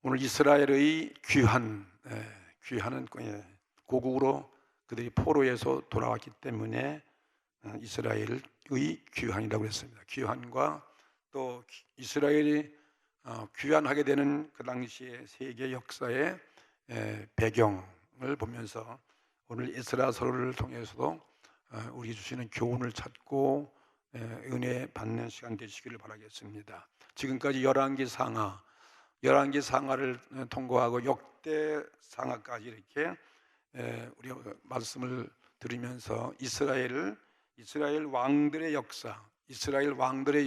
오늘 이스라엘의 귀환은 고국으로 그들이 포로에서 돌아왔기 때문에 이스라엘의 귀환이라고 했습니다. 귀환과 또 이스라엘이 귀환하게 되는 그 당시의 세계 역사의 배경을 보면서 오늘 에스라서를 통해서도 우리 주시는 교훈을 찾고 은혜 받는 시간 되시기를 바라겠습니다. 지금까지 열왕기 상하를 통과하고 역대 상하까지 이렇게 우리 말씀을 들으면서 이스라엘 왕들의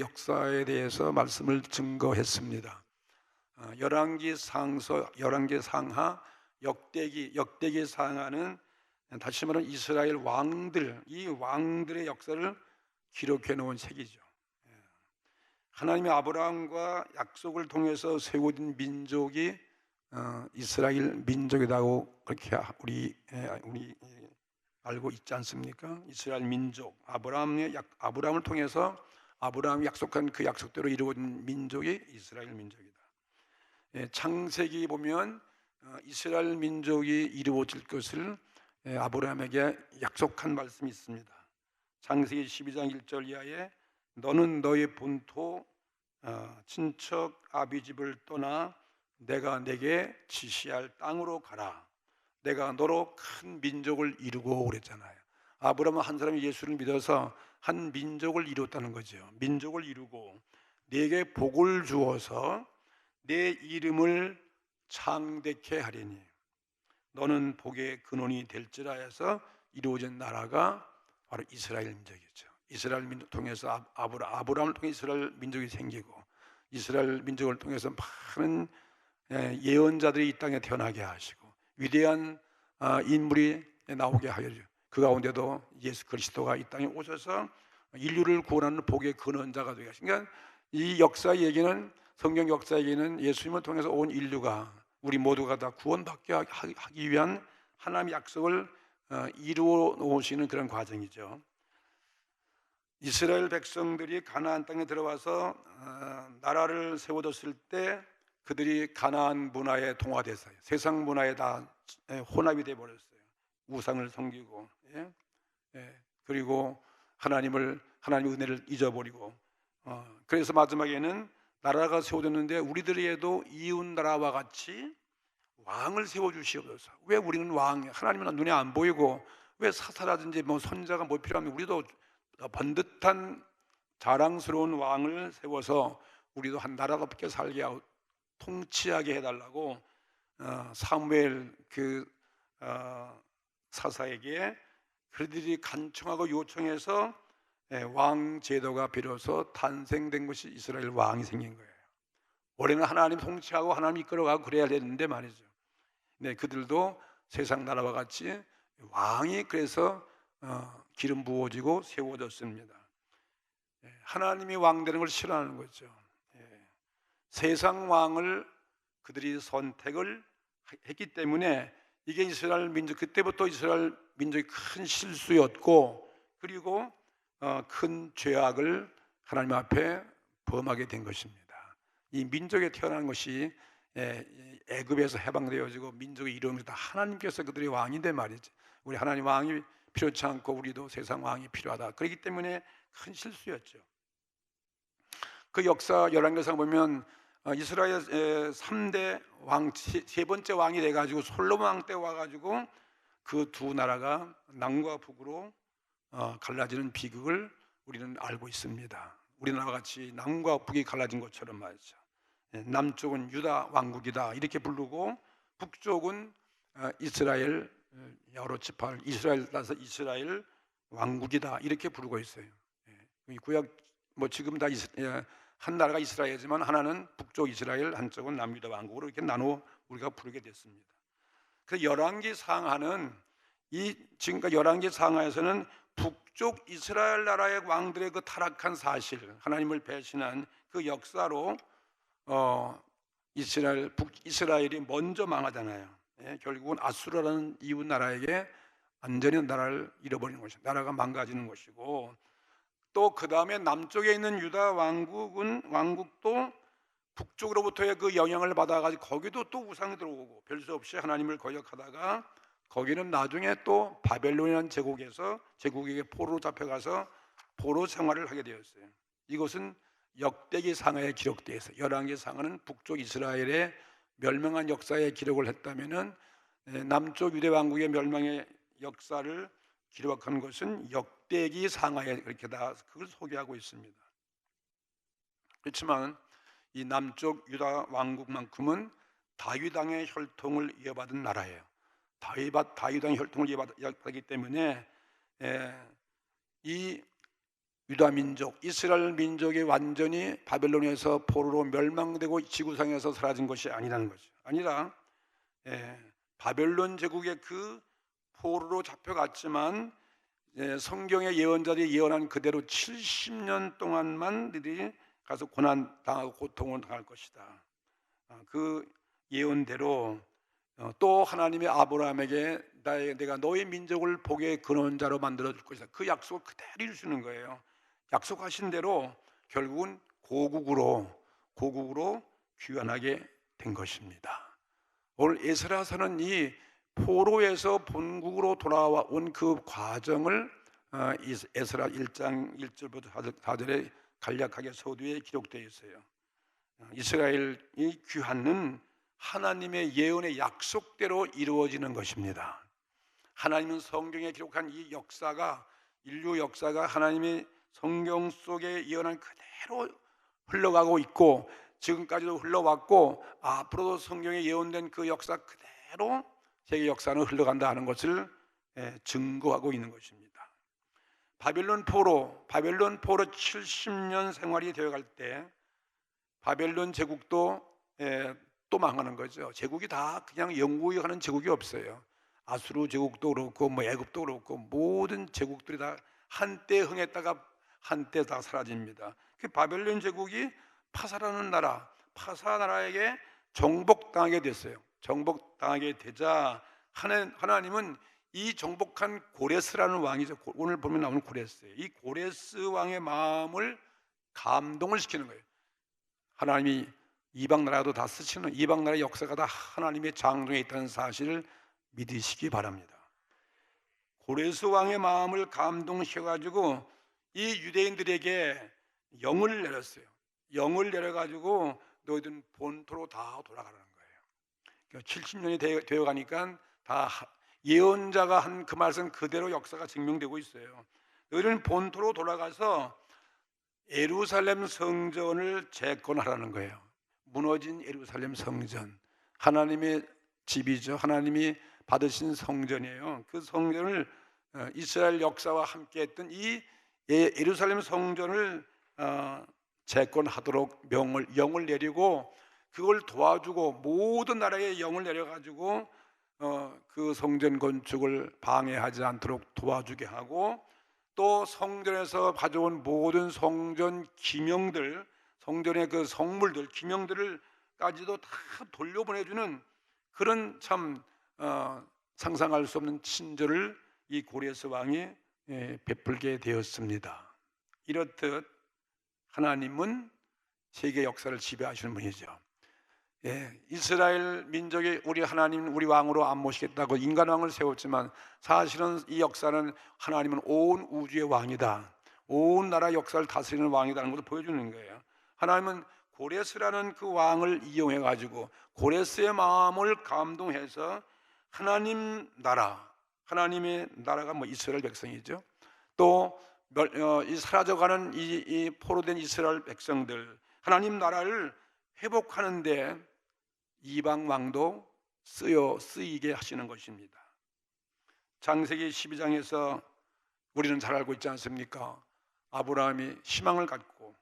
역사에 대해서 말씀을 증거했습니다. 열왕기 상하, 역대기 상하는 다시 말하면 이스라엘 이 왕들의 역사를 기록해 놓은 책이죠. 하나님이 아브라함과 약속을 통해서 세워진 민족이 이스라엘 민족이라고 그렇게 우리 알고 있지 않습니까? 이스라엘 민족, 아브라함을 통해서 아브라함이 약속한 그 약속대로 이루어진 민족이 이스라엘 민족이다. 창세기 보면 이스라엘 민족이 이루어질 것을 아브라함에게 약속한 말씀이 있습니다. 창세기 12장 1절 이하에 너는 너의 본토 친척 아비 집을 떠나 내가 내게 지시할 땅으로 가라. 내가 너로 큰 민족을 이루고 그랬잖아요. 아브라함은 한 사람이 예수를 믿어서 한 민족을 이뤘다는 거죠. 민족을 이루고 네게 복을 주어서 내 이름을 창대케 하리니 너는 복의 근원이 될지라 해서 이루어진 나라가 바로 이스라엘 민족이죠. 이스라엘 민족 통해서 아브라함을 통해 이스라엘 민족이 생기고 이스라엘 민족을 통해서 많은 예언자들이 이 땅에 태어나게 하시고 위대한 인물이 나오게 하여 그 가운데도 예수 그리스도가 이 땅에 오셔서 인류를 구원하는 복의 근원자가 되게 하신. 그러니까 이 역사 얘기는 성경 역사 얘기는 예수님을 통해서 온 인류가 우리 모두가 다 구원받게 하기 위한 하나님의 약속을 이루어 놓으시는 그런 과정이죠. 이스라엘 백성들이 가나안 땅에 들어와서 나라를 세워뒀을 때 그들이 가나안 문화에 동화돼서요. 세상 문화에 다 혼합이 돼 버렸어요. 우상을 섬기고 그리고 하나님의 은혜를 잊어버리고 그래서 마지막에는 나라가 세워졌는데 우리들에게도 이웃 나라와 같이 왕을 세워주시옵소서. 왜 우리는 하나님은 눈에 안 보이고 왜 사사라든지 선자가 필요하면 우리도 번듯한 자랑스러운 왕을 세워서 우리도 한 나라답게 살게 하고 통치하게 해달라고 사무엘 사사에게 그들이 간청하고 요청해서 왕 제도가 비로소 탄생된 것이 이스라엘 왕이 생긴 거예요. 원래는 하나님 통치하고 하나님 이끌어가고 그래야 되는데 말이죠. 그들도 세상 나라와 같이 왕이 그래서 기름 부어지고 세워졌습니다. 하나님이 왕 되는 걸 싫어하는 거죠. 세상 왕을 그들이 선택을 했기 때문에 이게 이스라엘 민족, 그때부터 이스라엘 민족이 큰 실수였고 그리고 큰 죄악을 하나님 앞에 범하게 된 것입니다. 이 민족에 태어난 것이 애굽에서 해방되어지고 민족의 이름을 다 하나님께서 그들의 왕인데 말이죠. 우리 하나님 왕이 필요치 않고 우리도 세상 왕이 필요하다. 그렇기 때문에 큰 실수였죠. 그 역사 열왕기상 보면 이스라엘 3대 왕, 세 번째 왕이 돼가지고 솔로몬 왕 때 와가지고 그 두 나라가 남과 북으로 갈라지는 비극을 우리는 알고 있습니다. 우리나라와 같이 남과 북이 갈라진 것처럼 말이죠. 남쪽은 유다 왕국이다 이렇게 부르고 북쪽은 이스라엘 여러 지파 이스라엘 따라서 이스라엘 왕국이다 이렇게 부르고 있어요. 구약 지금 다 한 나라가 이스라엘이지만 하나는 북쪽 이스라엘, 한쪽은 남유다 왕국으로 이렇게 나눠 우리가 부르게 됐습니다. 그래서 열왕기 상하는 지금까지 열왕기 상하에서는 북쪽 이스라엘 나라의 왕들의 그 타락한 사실, 하나님을 배신한 그 역사로 이스라엘이 먼저 망하잖아요. 결국은 아수르라는 이웃 나라에게 완전히 나라를 잃어버리는 것이고 나라가 망가지는 것이고 또 그 다음에 남쪽에 있는 유다 왕국도 북쪽으로부터의 그 영향을 받아가지고 거기도 또 우상이 들어오고 별 수 없이 하나님을 거역하다가 거기는 나중에 또 바벨론이라는 제국에게 포로로 잡혀가서 포로 생활을 하게 되었어요. 이것은 역대기 상하에 기록되어 있어요. 열왕기 상하는 북쪽 이스라엘의 멸망한 역사에 기록을 했다면은 남쪽 유대 왕국의 멸망의 역사를 기록한 것은 역대기 상하에 그렇게 다 그걸 소개하고 있습니다. 그렇지만 이 남쪽 유다 왕국만큼은 다윗 왕의 혈통을 이어받은 나라예요. 다윗 왕의 혈통을 이어받기 때문에 이 유다 민족, 이스라엘 민족이 완전히 바벨론에서 포로로 멸망되고 지구상에서 사라진 것이 아니라는 거죠. 아니라 바벨론 제국의 그 포로로 잡혀갔지만 성경의 예언자들이 예언한 그대로 70년 동안만 너희들이 가서 고난 당하고 고통을 당할 것이다. 그 예언대로 또 하나님의 아브라함에게 내가 너의 민족을 복의 근원자로 만들어 줄 것이다. 그 약속을 그대로 이루시는 거예요. 약속하신 대로 결국은 고국으로 귀환하게 된 것입니다. 오늘 에스라서는 이 포로에서 본국으로 돌아온 그 과정을 에스라 1장 1절부터 4절에 간략하게 서두에 기록되어 있어요. 이스라엘이 귀환은 하나님의 예언의 약속대로 이루어지는 것입니다. 하나님은 성경에 기록한 이 역사가, 인류 역사가 하나님의 성경 속에 예언한 그대로 흘러가고 있고 지금까지도 흘러왔고 앞으로도 성경에 예언된 그 역사 그대로 세계 역사는 흘러간다 하는 것을 증거하고 있는 것입니다. 바벨론 포로 70년 생활이 되어갈 때 바벨론 제국도 또 망하는 거죠. 제국이 다 그냥 영구히 하는 제국이 없어요. 아수르 제국도 그렇고 애굽도 그렇고 모든 제국들이 다 한때 흥했다가 한때 다 사라집니다. 그 바벨론 제국이 파사라는 나라에게 정복당하게 됐어요. 정복당하게 되자 하나님은 이 정복한 고레스라는 왕이죠. 오늘 보면 나오는 고레스예요. 이 고레스 왕의 마음을 감동을 시키는 거예요. 하나님이 이방 나라도 다 쓰시는 이방 나라의 역사가 다 하나님의 장중에 있다는 사실을 믿으시기 바랍니다. 고레스 왕의 마음을 감동시켜가지고 이 유대인들에게 영을 내렸어요. 영을 내려가지고 너희들은 본토로 다 돌아가라는 거예요. 70년이 되어가니까 다 예언자가 한 그 말씀 그대로 역사가 증명되고 있어요. 너희들은 본토로 돌아가서 예루살렘 성전을 재건하라는 거예요. 무너진 예루살렘 성전, 하나님의 집이죠. 하나님이 받으신 성전이에요. 그 성전을 이스라엘 역사와 함께했던 이 예루살렘 성전을 재건하도록 영을 내리고 그걸 도와주고 모든 나라에 영을 내려가지고 그 성전 건축을 방해하지 않도록 도와주게 하고 또 성전에서 가져온 모든 성전 기명들, 성전의 그 성물들, 기명들을까지도 다 돌려보내주는 그런 참 상상할 수 없는 친절을 이 고레스 왕이 베풀게 되었습니다. 이렇듯 하나님은 세계 역사를 지배하시는 분이죠. 이스라엘 민족이 우리 하나님, 우리 왕으로 안 모시겠다고 인간 왕을 세웠지만 사실은 이 역사는 하나님은 온 우주의 왕이다, 온 나라 역사를 다스리는 왕이라는 것을 보여주는 거예요. 하나님은 고레스라는 그 왕을 이용해 가지고 고레스의 마음을 감동해서 하나님의 나라가 이스라엘 백성이죠. 또 사라져가는 이 포로된 이스라엘 백성들, 하나님 나라를 회복하는데 이방 왕도 쓰이게 하시는 것입니다. 창세기 12장에서 우리는 잘 알고 있지 않습니까? 아브라함이 희망을 갖고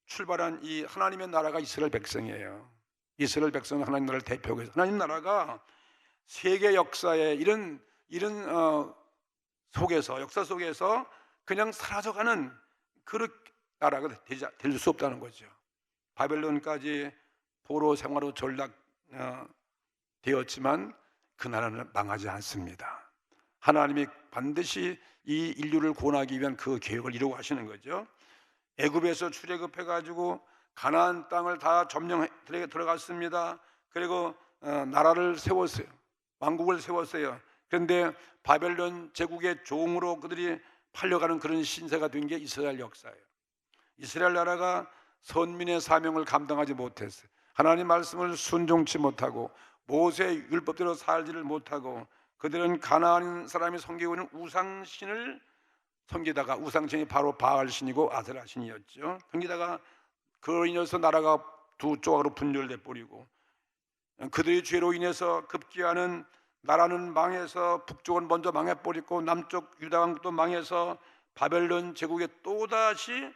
출발한 이 하나님의 나라가 이스라엘 백성이에요. 이스라엘 백성은 하나님 나라를 대표하고 있어요. 하나님 나라가 세계 역사의 이런 역사 속에서 그냥 사라져가는 그런 나라가 될 수 없다는 거죠. 바벨론까지 포로 생활로 전락되었지만 그 나라는 망하지 않습니다. 하나님이 반드시 이 인류를 구원하기 위한 그 계획을 이루고 하시는 거죠. 애굽에서 출애굽해가지고 가나안 땅을 다 점령해 들어갔습니다. 그리고 나라를 세웠어요. 왕국을 세웠어요. 그런데 바벨론 제국의 종으로 그들이 팔려가는 그런 신세가 된 게 이스라엘 역사예요. 이스라엘 나라가 선민의 사명을 감당하지 못했어요. 하나님 말씀을 순종치 못하고 모세 율법대로 살지를 못하고 그들은 가나안 사람이 섬기고 있는 우상신을 섬기다가, 우상신이 바로 바알신이고 아세라신이었죠. 섬기다가 그로 인해서 나라가 두 조각으로 분열돼 버리고, 그들의 죄로 인해서 급기야는 나라는 망해서 북쪽은 먼저 망해버리고 남쪽 유다 왕국도 망해서 바벨론 제국에 또다시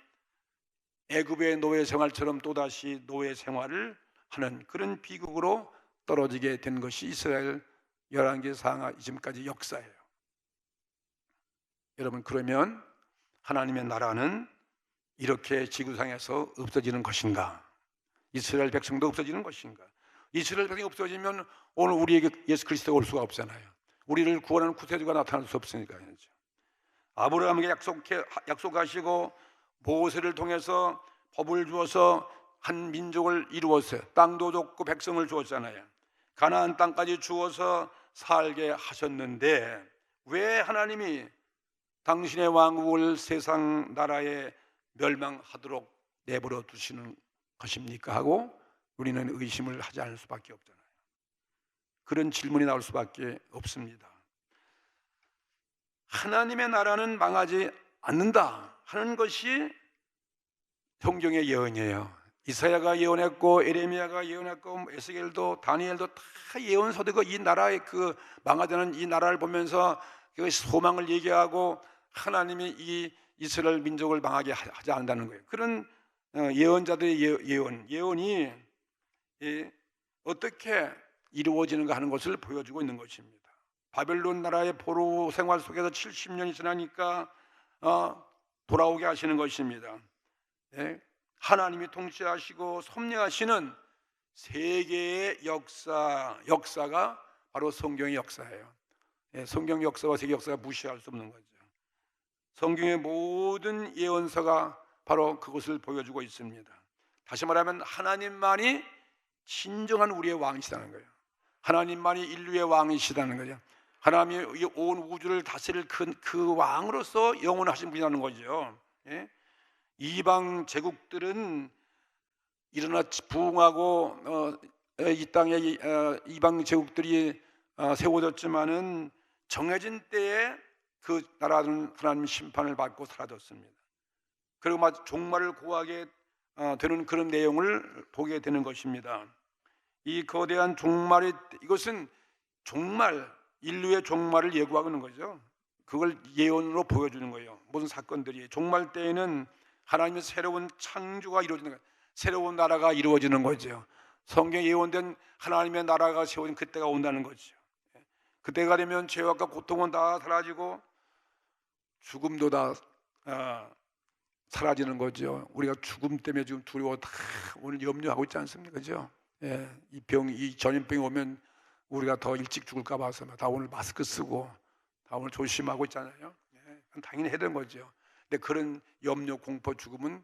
애굽의 노예 생활처럼 또다시 노예 생활을 하는 그런 비극으로 떨어지게 된 것이 이스라엘 열왕기 상하 지금까지 역사예요. 여러분, 그러면 하나님의 나라는 이렇게 지구상에서 없어지는 것인가? 이스라엘 백성도 없어지는 것인가? 이스라엘 백성이 없어지면 오늘 우리에게 예수 그리스도가 올 수가 없잖아요. 우리를 구원하는 구세주가 나타날 수 없으니까요. 아브라함에게 약속하시고 모세를 통해서 법을 주어서 한 민족을 이루었어요. 땅도 줬고 백성을 주었잖아요. 가나안 땅까지 주어서 살게 하셨는데 왜 하나님이 당신의 왕국을 세상 나라에 멸망하도록 내버려 두시는 것입니까? 하고 우리는 의심을 하지 않을 수밖에 없잖아요. 그런 질문이 나올 수밖에 없습니다. 하나님의 나라는 망하지 않는다 하는 것이 성경의 예언이에요. 이사야가 예언했고 에레미야가 예언했고 에스겔도 다니엘도 다 예언서되고 이 나라의 그 망하자는 이 나라를 보면서 그 소망을 얘기하고 하나님이 이 이스라엘 민족을 망하게 하지 않는다는 거예요. 그런 예언자들의 예언이 어떻게 이루어지는가 하는 것을 보여주고 있는 것입니다. 바벨론 나라의 포로 생활 속에서 70년이 지나니까 돌아오게 하시는 것입니다. 하나님이 통치하시고 섭리하시는 세계의 역사가 바로 성경의 역사예요. 성경 역사와 세계 역사가 무시할 수 없는 거죠. 성경의 모든 예언서가 바로 그것을 보여주고 있습니다. 다시 말하면 하나님만이 진정한 우리의 왕이시다는 거예요. 하나님만이 인류의 왕이시다는 거죠. 하나님이 온 우주를 다스릴 그 왕으로서 영원하신 분이라는 거죠. 이방 제국들은 일어나 부흥하고 이 땅에 이방 제국들이 세워졌지만은 정해진 때에 그 나라는 하나님 심판을 받고 사라졌습니다. 그리고 종말을 고하게 되는 그런 내용을 보게 되는 것입니다. 이 거대한 종말이, 이것은 인류의 종말을 예고하고 있는 거죠. 그걸 예언으로 보여주는 거예요. 모든 사건들이 종말 때에는 하나님의 새로운 창조가 이루어지는 거예요. 새로운 나라가 이루어지는 거죠. 성경에 예언된 하나님의 나라가 세워진 그때가 온다는 거죠. 그때가 되면 죄악과 고통은 다 사라지고 죽음도 다 사라지는 거죠. 우리가 죽음 때문에 지금 두려워 다 오늘 염려하고 있지 않습니까? 그죠? 이 전염병이 오면 우리가 더 일찍 죽을까 봐서 다 오늘 마스크 쓰고 다 오늘 조심하고 있잖아요. 당연히 해야 되는 거죠. 근데 그런 염려, 공포, 죽음은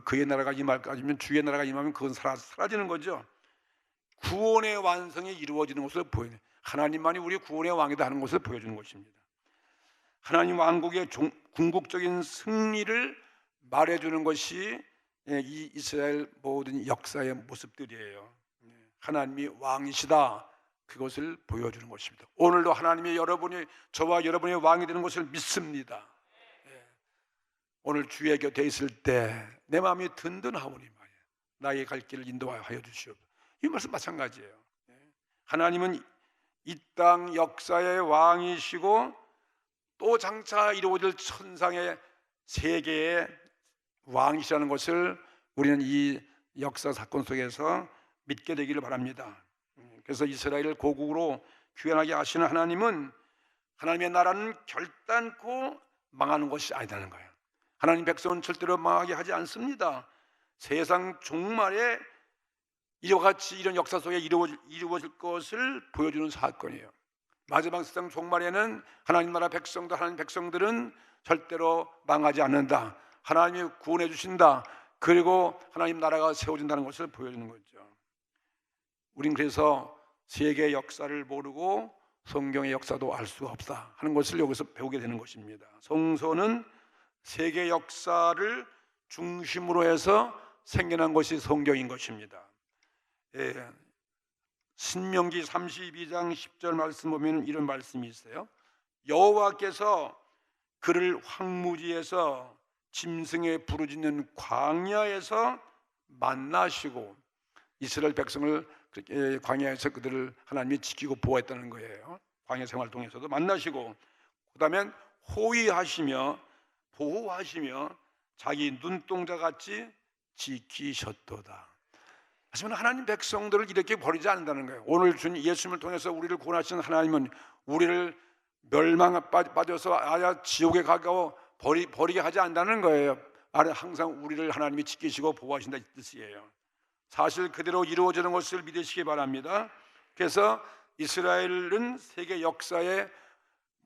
그의 나라가 임할까지면, 주의 나라가 임하면 그건 사라지는 거죠. 구원의 완성이 이루어지는 것을 보여요. 하나님만이 우리의 구원의 왕이다 하는 것을 보여주는 것입니다. 하나님 왕국의 궁극적인 승리를 말해주는 것이 이 이스라엘 모든 역사의 모습들이에요. 하나님이 왕이시다, 그것을 보여주는 것입니다. 오늘도 하나님이 저와 여러분의 왕이 되는 것을 믿습니다. 오늘 주의 곁에 있을 때 내 마음이 든든하오니 말이에요. 나의 갈 길을 인도하여 주시옵소서. 이 말씀 마찬가지예요. 하나님은 이 땅 역사의 왕이시고 또 장차 이루어질 천상의 세계의 왕이시라는 것을 우리는 이 역사 사건 속에서 믿게 되기를 바랍니다. 그래서 이스라엘을 고국으로 귀환하게 하시는 하나님은, 하나님의 나라는 결단코 망하는 것이 아니라는 거예요. 하나님 백성은 절대로 망하게 하지 않습니다. 세상 종말에 이와 같이 이런 역사 속에 이루어질 것을 보여주는 사건이에요. 마지막 세상 종말에는 하나님 나라 백성들은 절대로 망하지 않는다. 하나님이 구원해 주신다. 그리고 하나님 나라가 세워진다는 것을 보여주는 거죠. 우린 그래서 세계의 역사를 모르고 성경의 역사도 알 수가 없다 하는 것을 여기서 배우게 되는 것입니다. 성서는 세계 역사를 중심으로 해서 생겨난 것이 성경인 것입니다. 예, 신명기 32장 10절 말씀 보면 이런 말씀이 있어요. 여호와께서 그를 황무지에서 짐승의 부르짖는 광야에서 만나시고, 이스라엘 백성을 광야에서 그들을 하나님이 지키고 보호했다는 거예요. 광야 생활 통해서도 만나시고, 그 다음에 호위하시며 보호하시며 자기 눈동자같이 지키셨도다. 하지만 하나님 백성들을 이렇게 버리지 않는다는 거예요. 오늘 주님 예수님을 통해서 우리를 구원하신 하나님은 우리를 멸망에 빠져서 아야 지옥에 가고 버리게 하지 않는다는 거예요. 항상 우리를 하나님이 지키시고 보호하신다 이 뜻이에요. 사실 그대로 이루어지는 것을 믿으시기 바랍니다. 그래서 이스라엘은 세계 역사의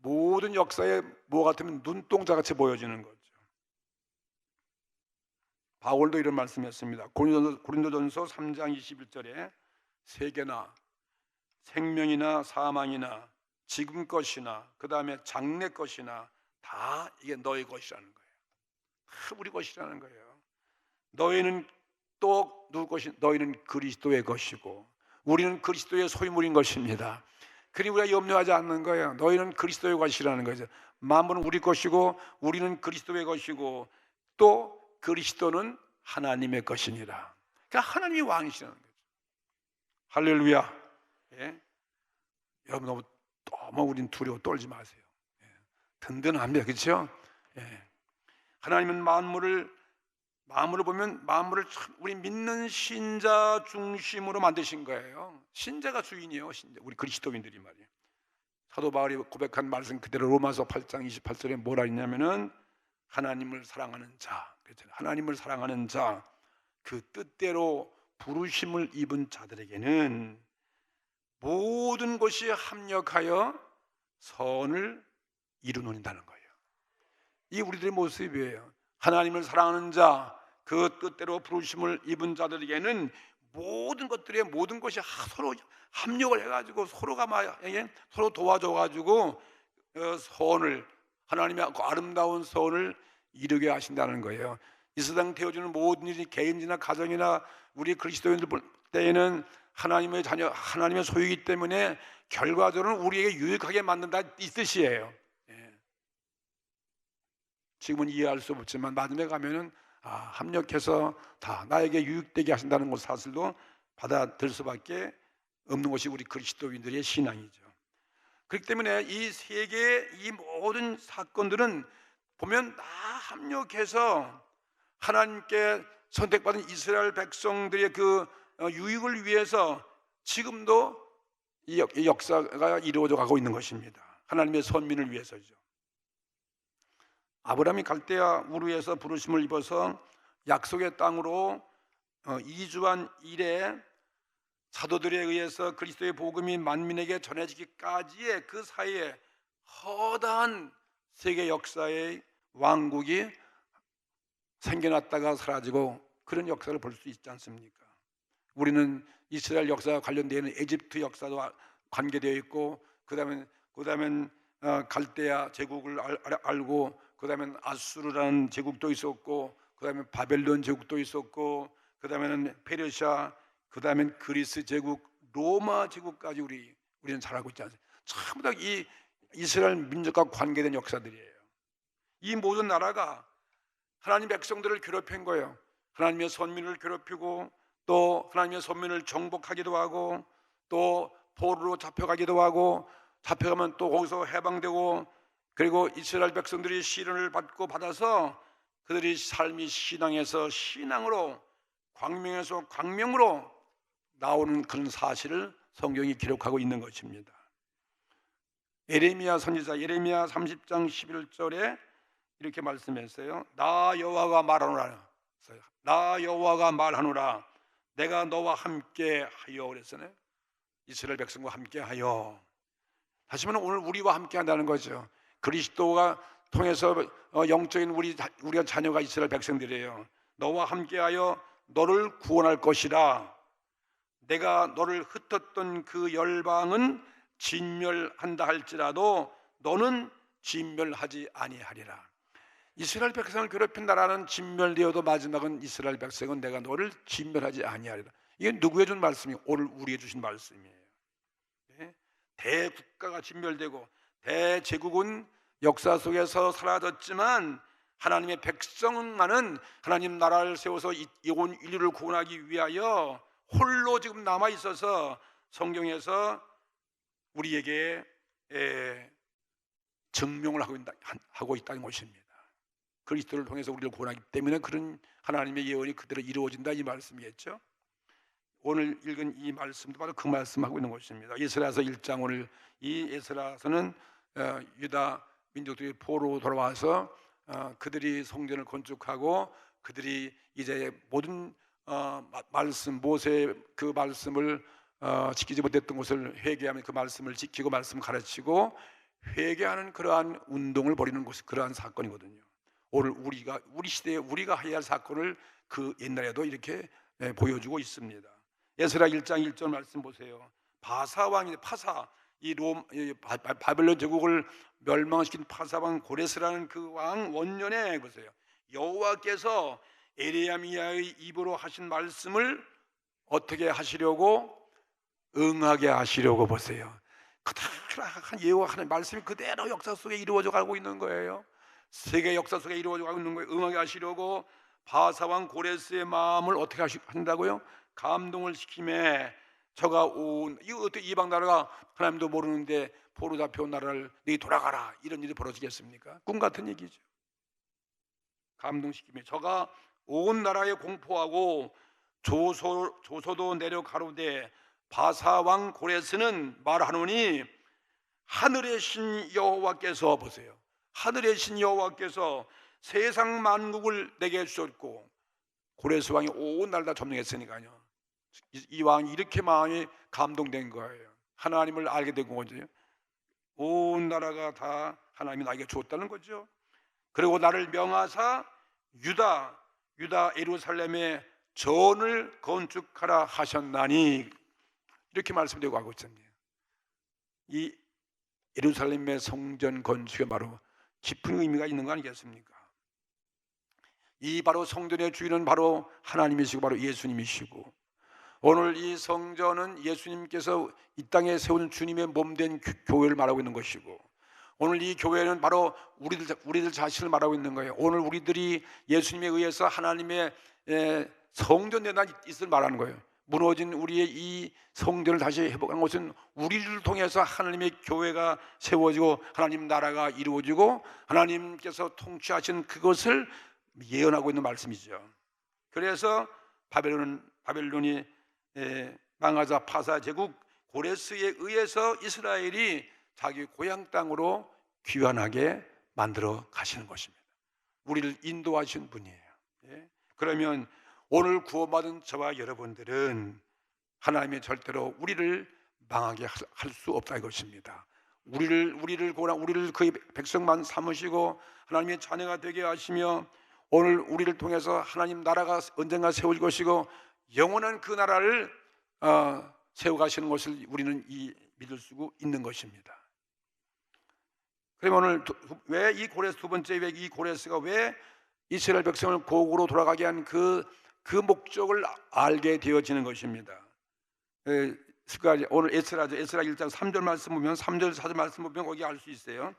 모든 역사에 뭐 같으면 눈동자같이 보여지는 거죠. 바울도 이런 말씀했습니다. 고린도전서 3장 21절에 세계나 생명이나 사망이나 지금 것이나 그 다음에 장래 것이나 다 이게 너희 것이라는 거예요. 다 우리 것이라는 거예요. 너희는 또 누구 것이? 너희는 그리스도의 것이고 우리는 그리스도의 소유물인 것입니다. 그리 우리가 염려하지 않는 거예요. 너희는 그리스도의 것이라는 거죠. 만물은 우리 것이고 우리는 그리스도의 것이고 또 그리스도는 하나님의 것이니라. 그러니까 하나님이 왕이시라는 거죠. 할렐루야. 예? 여러분 너무 우린 두려워 떨지 마세요. 예. 든든합니다. 그렇죠? 예. 하나님은 만물을 보면 만물을 우리 믿는 신자 중심으로 만드신 거예요. 신자가 주인이에요. 신자. 우리 그리스도인들이 말이에요. 사도 바울이 고백한 말씀 그대로 로마서 8장 28절에 뭐라 했냐면은 하나님을 사랑하는 자, 그렇잖아요. 하나님을 사랑하는 자, 그 뜻대로 부르심을 입은 자들에게는 모든 것이 합력하여 선을 이루는다는 거예요. 이 우리들의 모습이에요. 하나님을 사랑하는 자, 그 뜻대로 부르심을 입은 자들에게는 모든 것이 서로 합력을 해가지고 서로가 서로 도와줘가지고 선을, 하나님의 아름다운 선을 이루게 하신다는 거예요. 이 세상 되어지는 모든 일이 개인이나 가정이나 우리 그리스도인들 볼 때에는 하나님의 자녀, 하나님의 소유이기 때문에 결과적으로는 우리에게 유익하게 만든다 이 뜻이에요. 지금은 이해할 수 없지만 마지막에 가면은 합력해서 다 나에게 유익되게 하신다는 것 사실도 받아들일 수밖에 없는 것이 우리 그리스도인들의 신앙이죠. 그렇기 때문에 이 세계의 이 모든 사건들은 보면 다 합력해서 하나님께 선택받은 이스라엘 백성들의 그 유익을 위해서 지금도 이 역사가 이루어져 가고 있는 것입니다. 하나님의 선민을 위해서죠. 아브라함이 갈대아 우르에서 부르심을 입어서 약속의 땅으로 이주한 이래 사도들에 의해서 그리스도의 복음이 만민에게 전해지기까지의 그 사이에 허다한 세계 역사의 왕국이 생겨났다가 사라지고 그런 역사를 볼 수 있지 않습니까? 우리는 이스라엘 역사와 관련되어 있는 에집트 역사도 관계되어 있고 그 다음엔 갈대아 제국을 알고 그 다음엔 아수르라는 제국도 있었고 그 다음에 바벨론 제국도 있었고 그 다음에는 페르시아, 그 다음엔 그리스 제국, 로마 제국까지 우리는 잘 알고 있지 않습니까? 전부 다 이 이스라엘 민족과 관계된 역사들이에요. 이 모든 나라가 하나님 백성들을 괴롭힌 거예요. 하나님의 선민을 괴롭히고 또 하나님의 선민을 정복하기도 하고 또 포로로 잡혀가기도 하고 잡혀가면 또 거기서 해방되고 그리고 이스라엘 백성들이 시련을 받아서 그들이 삶이 신앙에서 신앙으로 광명에서 광명으로 나오는 그런 사실을 성경이 기록하고 있는 것입니다. 예레미야 선지자 예레미야 30장 11절에 이렇게 말씀했어요. 나 여호와가 말하노라. 나 여호와가 말하노라. 내가 너와 함께 하여 그랬잖아요. 이스라엘 백성과 함께 하여. 다시 말하면 오늘 우리와 함께 한다는 거죠. 그리스도가 통해서 영적인 우리가 자녀가 이스라엘 백성들이에요. 너와 함께하여 너를 구원할 것이라. 내가 너를 흩었던 그 열방은 진멸한다 할지라도 너는 진멸하지 아니하리라. 이스라엘 백성을 괴롭힌 나라는 진멸되어도 마지막은 이스라엘 백성은 내가 너를 진멸하지 아니하리라. 이게 누구에 준 말씀이에요? 오늘 우리에게 주신 말씀이에요. 네? 대국가가 진멸되고 대제국은 역사 속에서 사라졌지만 하나님의 백성만은 하나님 나라를 세워서 온 인류를 구원하기 위하여 홀로 지금 남아 있어서 성경에서 우리에게 증명을 하고 있다는 것입니다. 그리스도를 통해서 우리를 구원하기 때문에 그런 하나님의 예언이 그대로 이루어진다, 이 말씀이겠죠. 오늘 읽은 이 말씀도 바로 그 말씀하고 있는 것입니다. 에스라서 1장, 오늘 이 에스라서는 유다 민족들이 포로로 돌아와서 그들이 성전을 건축하고 그들이 이제 모든 말씀, 모세의 그 말씀을 지키지 못했던 것을 회개하면 그 말씀을 지키고 말씀을 가르치고 회개하는 그러한 운동을 벌이는 것이 그러한 사건이거든요. 오늘 우리 시대에 우리가 해야 할 사건을 그 옛날에도 이렇게 보여주고 있습니다. 에스라 1장 1절 말씀 보세요. 바사 왕이 파사, 이 바벨론 제국을 멸망시킨 파사 왕 고레스라는 그 왕 원년에 보세요. 여호와께서 에레미야의 입으로 하신 말씀을 어떻게 하시려고? 응하게 하시려고 보세요. 그대로 한 예언하는 말씀이 그대로 역사 속에 이루어져 가고 있는 거예요. 세계 역사 속에 이루어져 가고 있는 거예요. 응하게 하시려고 바사왕 고레스의 마음을 어떻게 한다고요? 감동을 시킴에 저가 이거 어떻게 이방 나라가 하나님도 모르는데 포로 잡혀온 나라를 너희 돌아가라, 이런 일이 벌어지겠습니까? 꿈 같은 얘기죠. 감동시킴에 저가 온 나라에 공포하고 조소도 내려가로되 바사왕 고레스는 말하노니 하늘의 신 여호와께서, 보세요, 하늘의 신 여호와께서 세상 만국을 내게 주셨고, 고레스 왕이 온 나라를 다 점령했으니까요. 이 왕이 이렇게 마음이 감동된 거예요. 하나님을 알게 된 거죠. 온 나라가 다 하나님이 나에게 주었다는 거죠. 그리고 나를 명하사 유다 예루살렘에 전을 건축하라 하셨나니, 이렇게 말씀되고 하고 있습니다. 이 예루살렘의 성전 건축에 바로 깊은 의미가 있는 거 아니겠습니까? 이 바로 성전의 주인은 바로 하나님이시고 바로 예수님이시고, 오늘 이 성전은 예수님께서 이 땅에 세운 주님의 몸된 교회를 말하고 있는 것이고, 오늘 이 교회는 바로 우리들 자신을 말하고 있는 거예요. 오늘 우리들이 예수님에 의해서 하나님의 성전된 날 있을 말하는 거예요. 무너진 우리의 이 성전을 다시 회복한 것은 우리를 통해서 하나님의 교회가 세워지고 하나님 나라가 이루어지고 하나님께서 통치하신 그것을 예언하고 있는 말씀이죠. 그래서 바벨론이 망하자 파사 제국 고레스에 의해서 이스라엘이 자기 고향 땅으로 귀환하게 만들어 가시는 것입니다. 우리를 인도하신 분이에요. 그러면 오늘 구원받은 저와 여러분들은 하나님이 절대로 우리를 망하게 할 수 없다 이것입니다. 우리를 그의 백성만 삼으시고 하나님의 자녀가 되게 하시며, 오늘 우리를 통해서 하나님 나라가 언젠가 세워질 것이고 영원한 그 나라를 세워가시는 것을 우리는 믿을 수 있는 것입니다. 그러면 오늘 왜 이 고레스, 두 번째 왜 이 고레스가 왜 이스라엘 백성을 고국으로 돌아가게 한 그 목적을 알게 되어지는 것입니다. 오늘 에스라 1장 3절 말씀 보면, 3절 4절 말씀 보면 거기 알 수 있어요.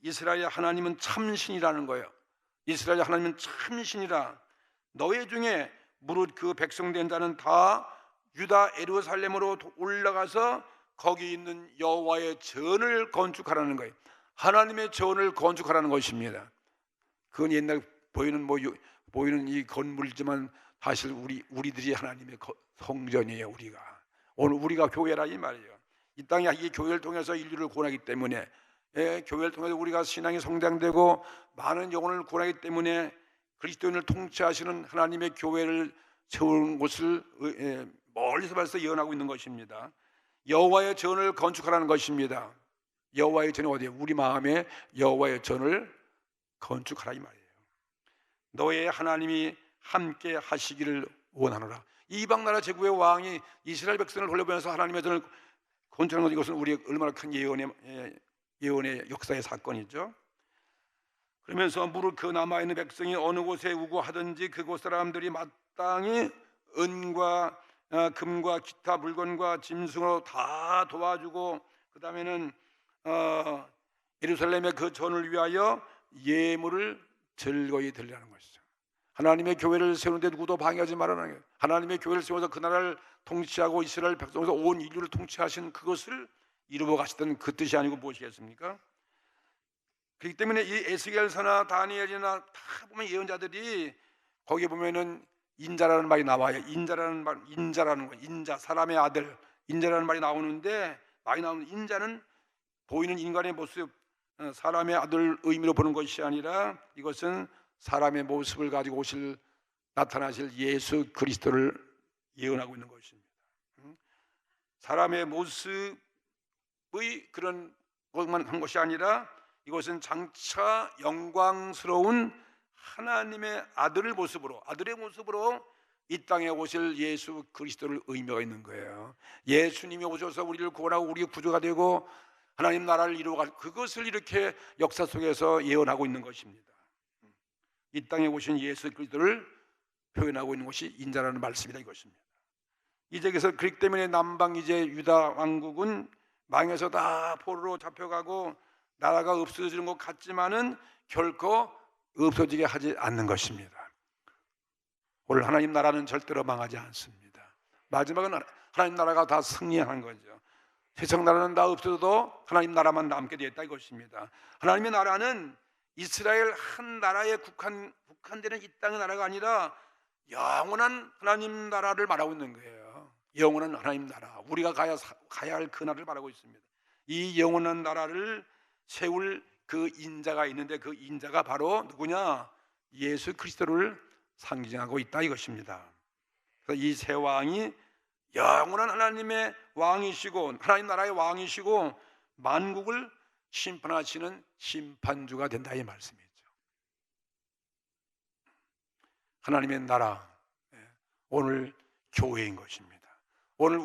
이스라엘 하나님은 참신이라는 거예요. 이스라엘 하나님은 참신이라. 너희 중에 무릇 그 백성된 자는 다 유다 예루살렘으로 올라가서 거기 있는 여호와의 전을 건축하라는 거예요. 하나님의 전을 건축하라는 것입니다. 그건 옛날 보이는 이 건물이지만 사실 우리들이 하나님의 성전이에요. 오늘 우리가 교회라 이 말이에요. 이 땅에 이 교회를 통해서 인류를 구원하기 때문에, 교회를 통해서 우리가 신앙이 성장되고 많은 영혼을 구원하기 때문에 그리스도인을 통치하시는 하나님의 교회를 세우는 것을 멀리서 벌써 예언하고 있는 것입니다. 여호와의 전을 건축하라는 것입니다. 여호와의 전이 어디예요? 우리 마음에 여호와의 전을 건축하라 이 말이에요. 너의 하나님이 함께 하시기를 원하노라. 이방 나라 제국의 왕이 이스라엘 백성을 돌려보내서 하나님의 전을 건축하는 것, 이것은 우리 얼마나 큰 예언의 역사의 사건이죠. 그러면서 무릇 그 남아있는 백성이 어느 곳에 우고하든지 그곳 사람들이 마땅히 은과 금과 기타 물건과 짐승으로 다 도와주고, 그 다음에는 예루살렘의 그 전을 위하여 예물을 즐거이 드리라는 것이죠. 하나님의 교회를 세우는데 누구도 방해하지 말라는 거예요. 하나님의 교회를 세워서 그 나라를 통치하고 이스라엘 백성에서 온 인류를 통치하신 그것을 이루어 가시던 그 뜻이 아니고 무엇이겠습니까? 그렇기 때문에 이 에스겔서나 다니엘이나 다 보면 예언자들이 거기에 보면은 인자라는 말이 나와요. 인자라는 거, 인자, 사람의 아들, 인자라는 말이 나오는데, 많이 나오는 인자는 보이는 인간의 모습, 사람의 아들 의미로 보는 것이 아니라 이것은 사람의 모습을 가지고 나타나실 예수 그리스도를 예언하고 있는 것입니다. 사람의 모습의 그런 것만 한 것이 아니라 이것은 장차 영광스러운 하나님의 아들의 모습으로 이 땅에 오실 예수 그리스도를 의미가 있는 거예요. 예수님이 오셔서 우리를 구원하고 우리의 구주가 되고 하나님 나라를 이루어갈 그것을 이렇게 역사 속에서 예언하고 있는 것입니다. 이 땅에 오신 예수 그리스도를 표현하고 있는 것이 인자라는 말씀이다, 이것입니다. 이제 그래서 그렇기 때문에 남방 이제 유다 왕국은 망해서 다 포로로 잡혀가고 나라가 없어지는 것 같지만은 결코 없어지게 하지 않는 것입니다. 오늘 하나님 나라는 절대로 망하지 않습니다. 마지막은 하나님 나라가 다 승리하는 거죠. 세상 나라는 다 없어도 하나님 나라만 남게 되었다, 이것입니다. 하나님의 나라는 이스라엘 한 나라에 국한되는 이 땅의 나라가 아니라 영원한 하나님 나라를 말하고 있는 거예요. 영원한 하나님 나라, 우리가 가야 할 그 나라를 말하고 있습니다. 이 영원한 나라를 세울 그 인자가 있는데 그 인자가 바로 누구냐? 예수 그리스도를 상징하고 있다, 이것입니다. 그래서 이 새 왕이 영원한 하나님의 왕이시고 하나님 나라의 왕이시고 만국을 심판하시는 심판주가 된다, 이 말씀이죠. 하나님의 나라, 오늘 교회인 것입니다. 오늘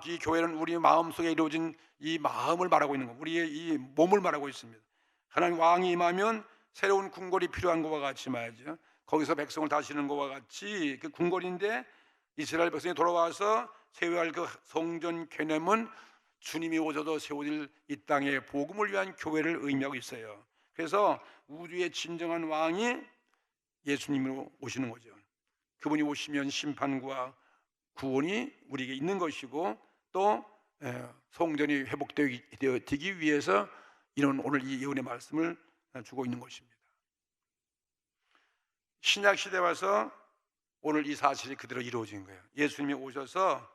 이 교회는 우리 마음속에 이루어진 이 마음을 말하고 있는 것, 우리의 이 몸을 말하고 있습니다. 하나님 왕이 임하면 새로운 궁궐이 필요한 것과 같이 말이죠. 거기서 백성을 다스리는 것과 같이 그 궁궐인데 이스라엘 백성이 돌아와서 세워야 할 그 성전 궤념은 주님이 오셔도 세워질 이 땅의 복음을 위한 교회를 의미하고 있어요. 그래서 우주의 진정한 왕이 예수님으로 오시는 거죠. 그분이 오시면 심판과 구원이 우리에게 있는 것이고 또 성전이 회복되기 위해서 이런 오늘 이 예언의 말씀을 주고 있는 것입니다. 신약 시대에 와서 오늘 이 사실이 그대로 이루어진 거예요. 예수님이 오셔서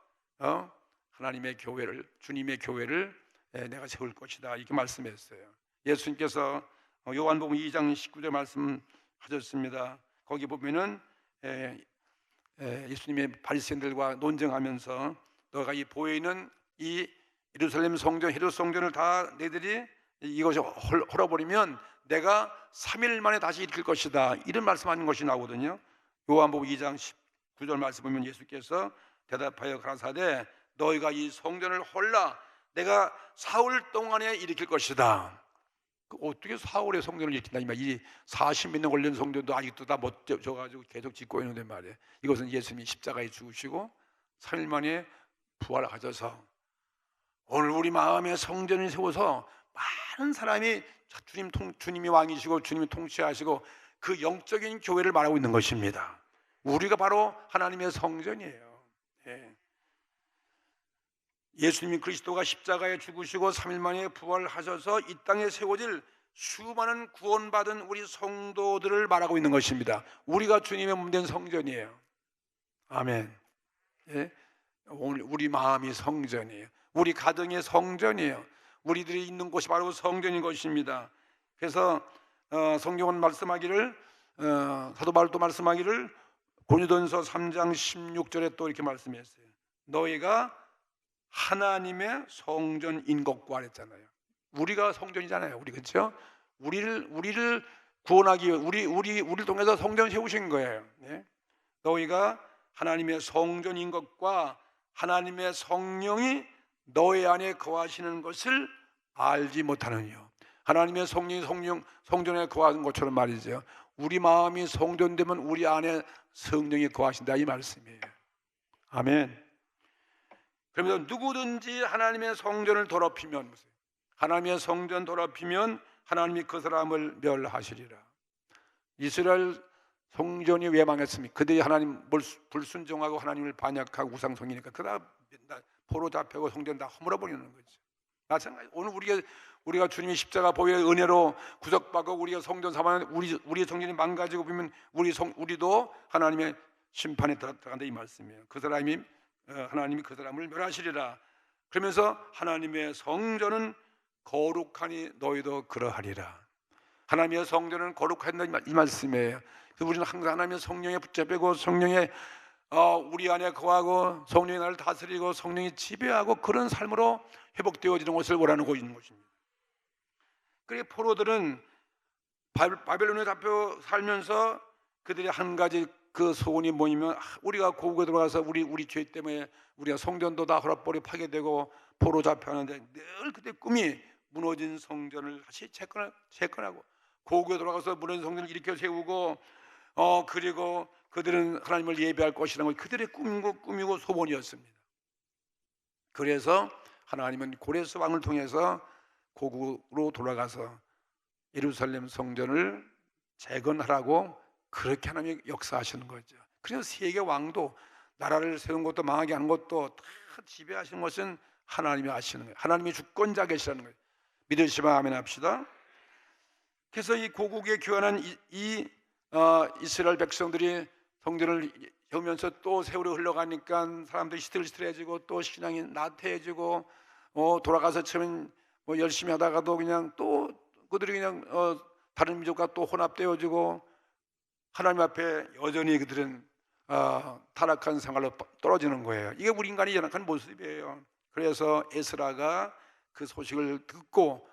하나님의 교회를, 주님의 교회를 내가 세울 것이다, 이렇게 말씀했어요. 예수님께서 요한복음 2장 19절 말씀하셨습니다. 거기 보면은 예수님의 바리새인들과 논쟁하면서 너가 이 보이는 이 예루살렘 성전, 헤롯 성전을 다 너희들이 이것이 헐어버리면 내가 3일 만에 다시 일으킬 것이다, 이런 말씀하는 것이 나오거든요. 요한복음 2장 19절 말씀 보면 예수께서 대답하여 가라사대 너희가 이 성전을 헐라 내가 사흘 동안에 일으킬 것이다. 어떻게 사흘의 성전을 일으킨다, 이 40몇 년 걸린 성전도 아직도 다 못 져가지고 계속 짓고 있는데 말이에요. 이것은 예수님이 십자가에 죽으시고 3일 만에 부활하셔서 오늘 우리 마음에 성전을 세워서 많은 사람이 주님이 왕이시고 주님이 통치하시고 그 영적인 교회를 말하고 있는 것입니다. 우리가 바로 하나님의 성전이에요. 예수님이 그리스도가 십자가에 죽으시고 3일 만에 부활하셔서 이 땅에 세워질 수많은 구원받은 우리 성도들을 말하고 있는 것입니다. 우리가 주님의 몸된 성전이에요. 아멘. 오늘 우리 마음이 성전이에요. 우리 가정이 성전이에요. 우리들이 있는 곳이 바로 성전인 것입니다. 그래서 성경은 말씀하기를, 사도 바울도 말씀하기를 고린도전서 3장 16절에 또 이렇게 말씀했어요. 너희가 하나님의 성전인 것과 그랬잖아요. 우리가 성전이잖아요. 우리, 그렇죠? 우리를 구원하기 위해 우리를 통해서 성전 세우신 거예요. 너희가 하나님의 성전인 것과 하나님의 성령이 너희 안에 거하시는 것을 알지 못하느니요. 하나님의 성령이 성전에 거하는 것처럼 말이죠. 우리 마음이 성전되면 우리 안에 성령이 거하신다 이 말씀이에요. 아멘. 그러면서 누구든지 하나님의 성전을 더럽히면, 하나님의 성전 더럽히면 하나님이 그 사람을 멸하시리라. 이스라엘 성전이 왜 망했습니까? 그들이 하나님 불순종하고 하나님을 반역하고 우상숭이니까 그다 포로 잡혀고 성전 다 허물어버리는 거죠. 마찬가지 오늘 우리가 주님의 십자가 보혈의 은혜로 구속받고 우리가 성전 삼아 우리 성전이 망가지고 보면 우리도 하나님의 심판에 들어간다 이 말씀이에요. 그 사람이 하나님이 그 사람을 멸하시리라. 그러면서 하나님의 성전은 거룩하니 너희도 그러하리라. 하나님의 성전은 거룩한다 이 말씀이에요. 그래서 우리는 항상 하나님의 성령에 붙잡히고 성령의 우리 안에 거하고 성령이 나를 다스리고 성령이 지배하고 그런 삶으로 회복되어지는 것을 원하고 있는 것입니다. 그리고 포로들은 바벨론에 잡혀 살면서 그들이 한 가지 그 소원이 뭐냐면 우리가 고국에 들어가서 우리 죄 때문에 우리가 성전도 다 허락벌이 파괴되고 포로 잡혀하는데 늘 그때 꿈이 무너진 성전을 다시 재건하고 고국에 들어가서 무너진 성전을 일으켜 세우고 그리고 그들은 하나님을 예배할 것이라는 것이 그들의 꿈이고 소원이었습니다. 그래서 하나님은 고레스 왕을 통해서 고국으로 돌아가서 예루살렘 성전을 재건하라고 그렇게 하나님이 역사하시는 거죠. 그래서 세계 왕도 나라를 세운 것도 망하게 하는 것도 다 지배하시는 것은 하나님이 하시는 거예요. 하나님이 주권자 계시라는 거예요. 믿으시면 아멘 합시다. 그래서 이 고국에 교환한 이스라엘 백성들이 성전을 세우면서 또 세월이 흘러가니까 사람들이 시들시들해지고 또 신앙이 나태해지고 돌아가서 처음엔 열심히 하다가도 그냥 또 그들이 그냥 다른 민족과 또 혼합되어지고 하나님 앞에 여전히 그들은 타락한 생활로 떨어지는 거예요. 이게 우리 인간이 연약한 모습이에요. 그래서 에스라가 그 소식을 듣고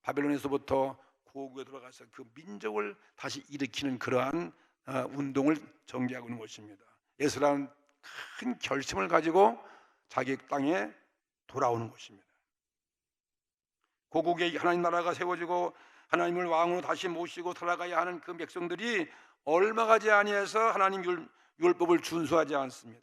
바벨론에서부터 고국에 들어가서 그 민족을 다시 일으키는 그러한 운동을 전개하고 있는 것입니다. 에스라는 큰 결심을 가지고 자기 땅에 돌아오는 것입니다. 고국에 하나님 나라가 세워지고 하나님을 왕으로 다시 모시고 살아가야 하는 그 백성들이 얼마 가지 아니해서 하나님 율법을 준수하지 않습니다.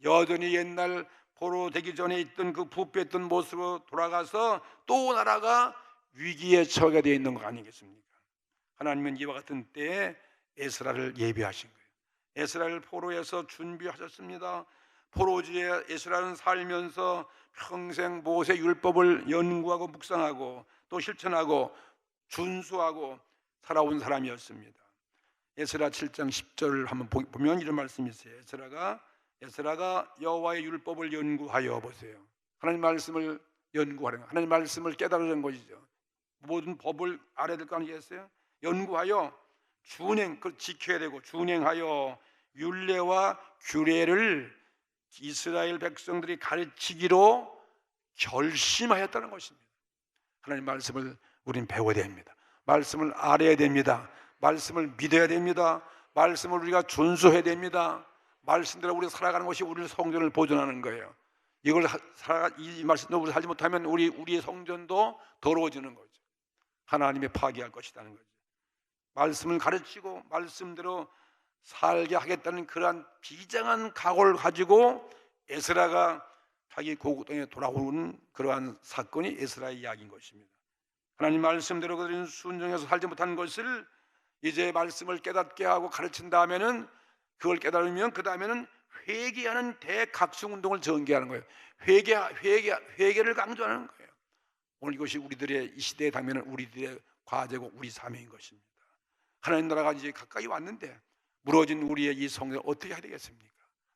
여전히 옛날 포로 되기 전에 있던 그 부패했던 모습으로 돌아가서 또 나라가 위기에 처하게 되어 있는 거 아니겠습니까? 하나님은 이와 같은 때에 에스라를 예비하신 거예요. 에스라를 포로에서 준비하셨습니다. 포로지에 에스라는 살면서 평생 모세 율법을 연구하고 묵상하고 또 실천하고 준수하고 살아온 사람이었습니다. 에스라 7장 10절을 한번 보면 이런 말씀이 있어요. 에스라가 여호와의 율법을 연구하여 보세요. 하나님 말씀을 연구하는, 하나님 말씀을 깨달으는 것이죠. 모든 법을 알아야 될 거 아니겠어요? 연구하여 그걸 지켜야 되고 준행하여 율례와 규례를 이스라엘 백성들이 가르치기로 결심하였다는 것입니다. 하나님 말씀을 우린 배워야 됩니다. 말씀을 알아야 됩니다. 말씀을 믿어야 됩니다. 말씀을 우리가 준수해야 됩니다. 말씀대로 우리가 살아가는 것이 우리의 성전을 보존하는 거예요. 이 말씀대로 우리 살지 못하면 우리의 성전도 더러워지는 거죠. 하나님이 파괴할 것이라는 거죠. 말씀을 가르치고 말씀대로 살게 하겠다는 그러한 비장한 각오를 가지고 에스라가 자기 고국 땅에 돌아오는 그러한 사건이 에스라의 이야기인 것입니다. 하나님 말씀대로 그들은 순종해서 살지 못한 것을 이제 말씀을 깨닫게 하고 가르친 다음에는 그걸 깨달으면 그 다음에는 회개하는 대각성 운동을 전개하는 거예요. 회개를 강조하는 거예요. 오늘 이것이 우리들의 이 시대에 당면은 우리들의 과제고 우리 사명인 것입니다. 하나님 나라가 이제 가까이 왔는데 무너진 우리의 이 성전을 어떻게 해야 되겠습니까?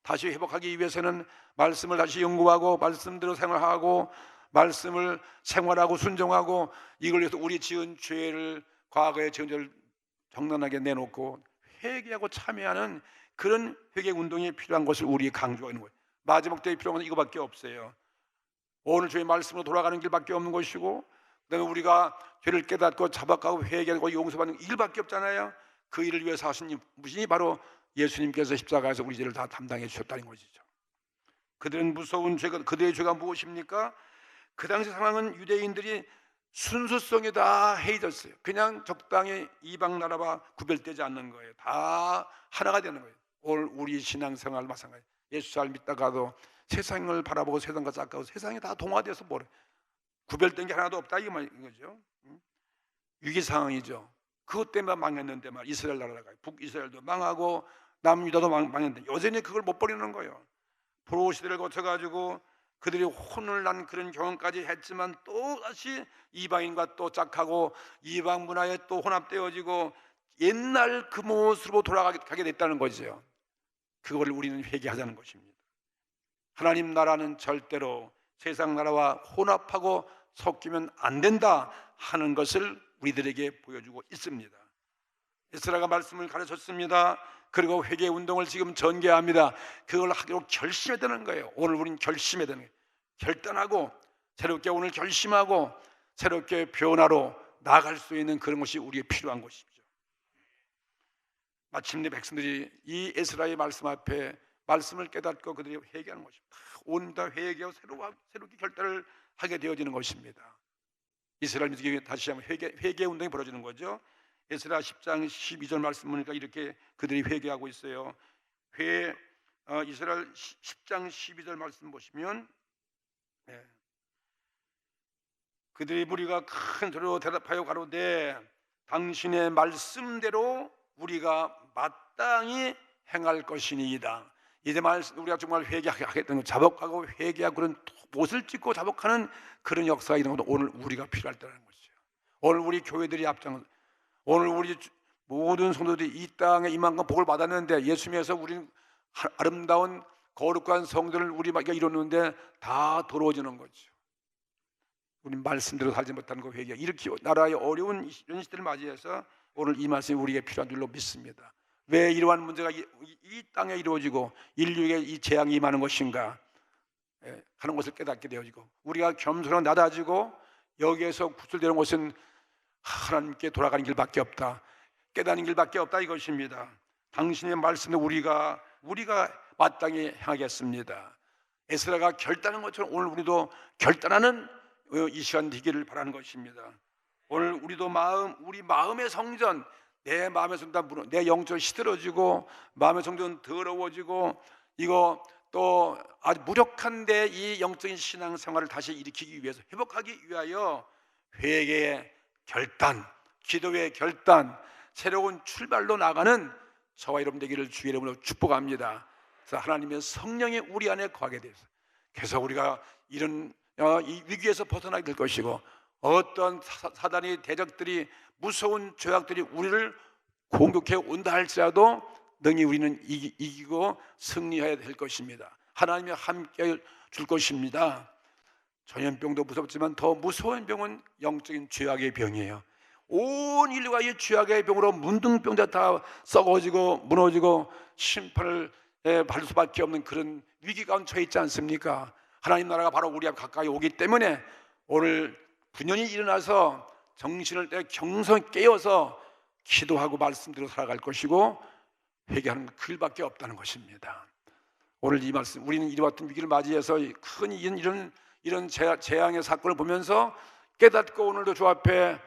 다시 회복하기 위해서는 말씀을 다시 연구하고 말씀대로 생활하고 말씀을 생활하고 순종하고 이걸 위해서 우리 지은 죄를 과거의 지은 죄를 정당하게 내놓고 회개하고 참여하는 그런 회개 운동이 필요한 것을 우리 강조하고 있는 거예요. 마지막 때에 필요한 건 이거밖에 없어요. 오늘 주의 말씀으로 돌아가는 길밖에 없는 것이고 그다음에 우리가 죄를 깨닫고 자박하고 회개하고 용서받는 일밖에 없잖아요. 그 일을 위해서 하신 분이 바로 예수님께서 십자가에서 우리 죄를 다 담당해 주셨다는 것이죠. 그들은 무서운 죄가, 그들의 죄가 무엇입니까? 그 당시 상황은 유대인들이 순수성에 다 해이졌어요. 그냥 적당히 이방 나라와 구별되지 않는 거예요. 다 하나가 되는 거예요. 오늘 우리 신앙생활 마찬가지. 예수를 믿다가도 세상을 바라보고 세상과 짝하고 세상이 다 동화돼서 뭐래, 구별된 게 하나도 없다 이거죠. 위기 상황이죠. 그것 때문에 망했는데 말 이스라엘 나라가 북이스라엘도 망하고 남유다도 망했는데 여전히 그걸 못 버리는 거예요. 포로 시대를 거쳐가지고 그들이 혼을 난 그런 경험까지 했지만 또 다시 이방인과 또 짝하고 이방 문화에 또 혼합되어지고 옛날 그 모습으로 돌아가게 됐다는 거죠. 그걸 우리는 회개하자는 것입니다. 하나님 나라는 절대로 세상 나라와 혼합하고 섞이면 안 된다 하는 것을 우리들에게 보여주고 있습니다. 에스라가 말씀을 가르쳤습니다. 그리고 회개 운동을 지금 전개합니다. 그걸 하기로 결심해야 되는 거예요. 오늘 우리는 결심해야 되는 거예요. 결단하고 새롭게 오늘 결심하고 새롭게 변화로 나아갈 수 있는 그런 것이 우리에게 필요한 것이죠. 마침내 백성들이 이 에스라의 말씀 앞에 말씀을 깨닫고 그들이 회개하는 것입니다. 온다 회개하고 새롭게 결단을 하게 되어지는 것입니다. 이스라엘 민족이 다시 한번 회개 운동이 벌어지는 거죠. 에스라 10장 12절 말씀 보니까 이렇게 그들이 회개하고 있어요. 이스라엘 10장 12절 말씀 보시면 그들이 무리가 큰 소리로 대답하여 가로되 당신의 말씀대로 우리가 마땅히 행할 것이니이다. 이제 우리가 정말 회개하겠다는 자복하고 회개하고 그런 옷을 찢고 자복하는 그런 역사가 이런 것도 오늘 우리가 필요할 때라는 것이죠. 오늘 우리 교회들이 오늘 우리 모든 성도들이 이 땅에 이만큼 복을 받았는데 예수님에서 우리는 아름다운 거룩한 성전을 우리가 이뤘는데 다 더러워지는 거죠. 우리 말씀대로 살지 못하는 거 회개. 이렇게 나라의 어려운 이런 시대를 맞이해서 오늘 이 말씀이 우리에게 필요한 줄로 믿습니다. 왜 이러한 문제가 이 땅에 이루어지고 인류에게 이 재앙이 임하는 것인가 하는 것을 깨닫게 되어지고 우리가 겸손하고 낮아지고 여기에서 구출되는 것은 하나님께 돌아가는 길밖에 없다, 깨닫는 길밖에 없다 이것입니다. 당신의 말씀에 우리가 마땅히 행하겠습니다. 에스라가 결단한 것처럼 오늘 우리도 결단하는 이 시간 되기를 바라는 것입니다. 오늘 우리도 우리 마음의 성전, 내 마음의 성전, 내 영적으로 시들어지고 마음의 성전 더러워지고 이거 또 아주 무력한데 이 영적인 신앙생활을 다시 일으키기 위해서 회복하기 위하여 회개의 결단, 기도의 결단, 새로운 출발로 나가는 저와 여러분 되기를 주의 이름으로 축복합니다. 그래서 하나님의 성령이 우리 안에 거하게 되어서 그래서 우리가 이런 이 위기에서 벗어나게 될 것이고 어떤 사단의 대적들이 무서운 죄악들이 우리를 공격해 온다 할지라도 능히 우리는 이기고 승리해야 될 것입니다. 하나님이 함께 줄 것입니다. 전염병도 무섭지만 더 무서운 병은 영적인 죄악의 병이에요. 온 인류가 이 죄악의 병으로 문둥병자 다 썩어지고 무너지고 심판을 받을 수밖에 없는 그런 위기 가운데 처해 있지 않습니까? 하나님 나라가 바로 우리 앞 가까이 오기 때문에 오늘 분연히 일어나서 정신을 경성 깨어서 기도하고 말씀대로 살아갈 것이고 회개하는 그 길밖에 없다는 것입니다. 오늘 이 말씀, 우리는 이와 같은 위기를 맞이해서 큰 이런 재앙의 사건을 보면서 깨닫고 오늘도 주 앞에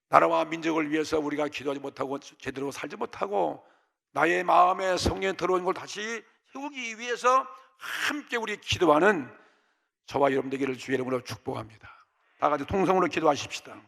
나라와 민족을 위해서 우리가 기도하지 못하고 제대로 살지 못하고 나의 마음에 성령이 들어온 걸 다시 세우기 위해서 함께 우리 기도하는 저와 여러분 되기를 주의 이름으로 축복합니다. 다 같이 통성으로 기도하십시다.